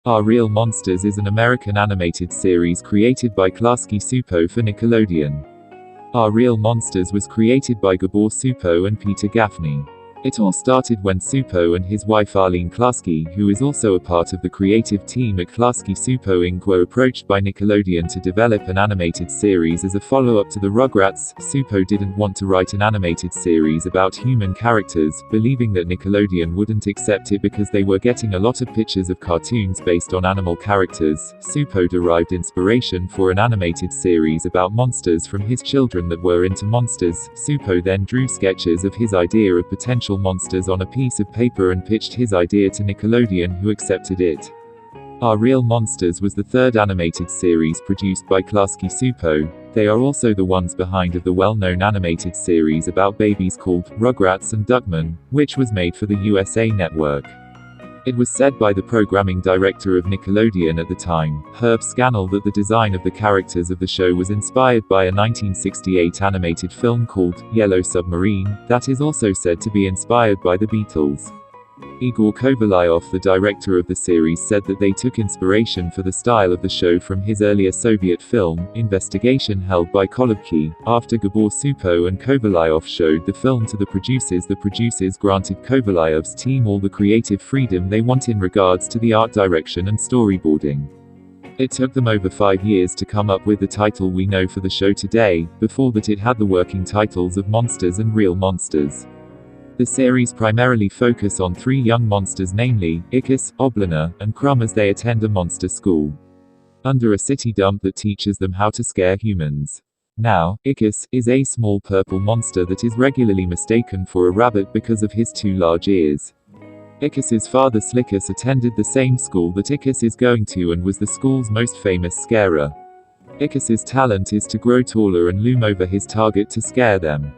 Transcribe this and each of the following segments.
Aaah Real Monsters is an American animated series created by Klasky Csupo for Nickelodeon. Aaah Real Monsters was created by Gábor Csupó and Peter Gaffney. It all started when Csupó and his wife Arlene Klasky, who is also a part of the creative team at Klasky Csupo Inc., were approached by Nickelodeon to develop an animated series as a follow-up to the Rugrats. Csupó didn't want to write an animated series about human characters, believing that Nickelodeon wouldn't accept it because they were getting a lot of pictures of cartoons based on animal characters. Csupó derived inspiration for an animated series about monsters from his children that were into monsters. Csupó then drew sketches of his idea of potential monsters on a piece of paper and pitched his idea to Nickelodeon, who accepted it. Aaah Real Monsters was the third animated series produced by Klasky Csupo. They are also the ones behind of the well-known animated series about babies called Rugrats and Duckman, which was made for the USA Network. It was said by the programming director of Nickelodeon at the time, Herb Scannell, that the design of the characters of the show was inspired by a 1968 animated film called Yellow Submarine, that is also said to be inspired by the Beatles. Igor Kovalyov, the director of the series, said that they took inspiration for the style of the show from his earlier Soviet film, Investigation, held by Kolobky. After Gábor Csupó and Kovalyov showed the film to the producers granted Kovalyov's team all the creative freedom they want in regards to the art direction and storyboarding. It took them over 5 years to come up with the title we know for the show today. Before that, it had the working titles of Monsters and Real Monsters. The series primarily focus on 3 young monsters, namely, Aaah, Oblina, and Crumb, as they attend a monster school under a city dump that teaches them how to scare humans. Now, Aaah is a small purple monster that is regularly mistaken for a rabbit because of his 2 large ears. Aah's father Slickus attended the same school that Aaah is going to and was the school's most famous scarer. Aah's talent is to grow taller and loom over his target to scare them.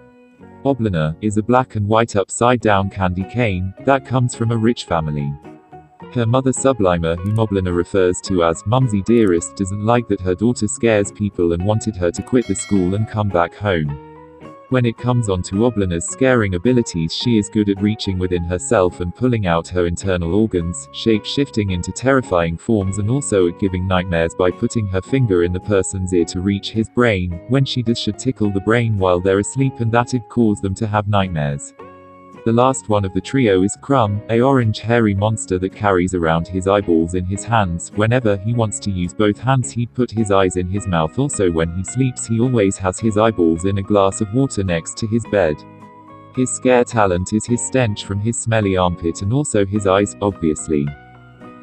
Oblina is a black and white upside-down candy cane that comes from a rich family. Her mother Sublimer, whom Oblina refers to as Mumsy Dearest, doesn't like that her daughter scares people and wanted her to quit the school and come back home. When it comes on to Oblina's scaring abilities, she is good at reaching within herself and pulling out her internal organs, shape-shifting into terrifying forms, and also at giving nightmares by putting her finger in the person's ear to reach his brain. When she does, should tickle the brain while they're asleep, and that'd cause them to have nightmares. The last one of the trio is Crumb, a orange hairy monster that carries around his eyeballs in his hands. Whenever he wants to use both hands, he'd put his eyes in his mouth. Also, when he sleeps, he always has his eyeballs in a glass of water next to his bed. His scare talent is his stench from his smelly armpit, and also his eyes, obviously.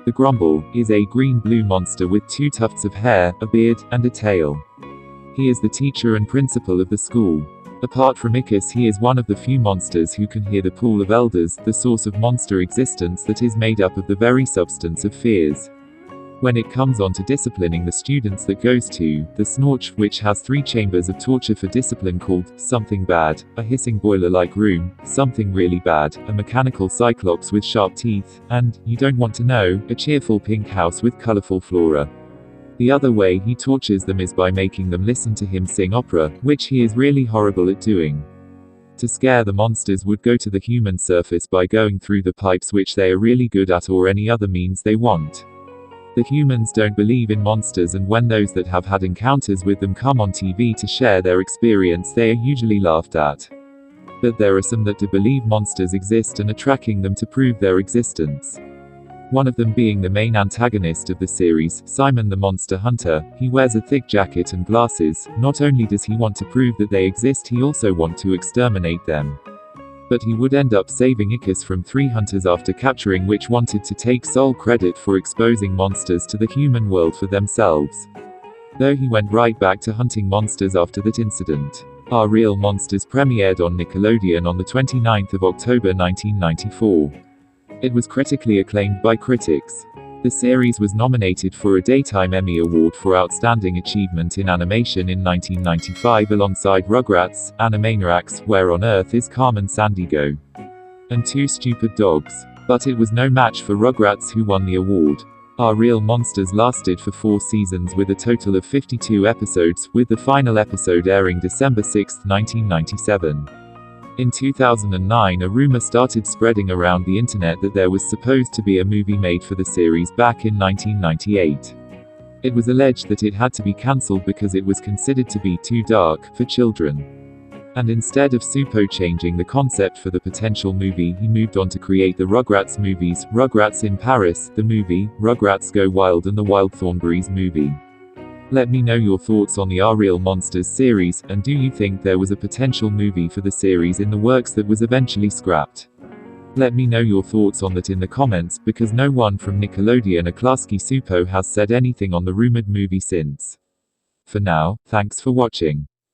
The Grumble is a green-blue monster with 2 tufts of hair, a beard, and a tail. He is the teacher and principal of the school. Apart from Aaah, he is one of the few monsters who can hear the pool of elders, the source of monster existence that is made up of the very substance of fears. When it comes on to disciplining the students, that goes to the Snorch, which has 3 chambers of torture for discipline called Something Bad, a hissing boiler-like room, Something Really Bad, a mechanical cyclops with sharp teeth, and, you don't want to know, a cheerful pink house with colorful flora. The other way he tortures them is by making them listen to him sing opera, which he is really horrible at doing. To scare the monsters would go to the human surface by going through the pipes, which they are really good at, or any other means they want. The humans don't believe in monsters, and when those that have had encounters with them come on TV to share their experience, they are usually laughed at. But there are some that do believe monsters exist and are tracking them to prove their existence. One of them being the main antagonist of the series, Simon the Monster Hunter. He wears a thick jacket and glasses. Not only does he want to prove that they exist, he also wants to exterminate them. But he would end up saving Aaah from 3 hunters after capturing, which wanted to take sole credit for exposing monsters to the human world for themselves. Though he went right back to hunting monsters after that incident. Aaah Real Monsters premiered on Nickelodeon on the 29th of October 1994. It was critically acclaimed by critics. The series was nominated for a Daytime Emmy Award for Outstanding Achievement in Animation in 1995 alongside Rugrats, Animaniacs, Where on Earth is Carmen Sandiego, and 2 Stupid Dogs. But it was no match for Rugrats, who won the award. Aaah Real Monsters lasted for 4 seasons with a total of 52 episodes, with the final episode airing December 6, 1997. In 2009, a rumor started spreading around the internet that there was supposed to be a movie made for the series back in 1998. It was alleged that it had to be cancelled because it was considered to be too dark for children. And instead of Csupo changing the concept for the potential movie, he moved on to create the Rugrats movies, Rugrats in Paris, the movie, Rugrats Go Wild, and the Wild Thornberrys movie. Let me know your thoughts on the Aaah Real Monsters series, and do you think there was a potential movie for the series in the works that was eventually scrapped? Let me know your thoughts on that in the comments, because no one from Nickelodeon or Klasky Csupo has said anything on the rumored movie since. For now, thanks for watching.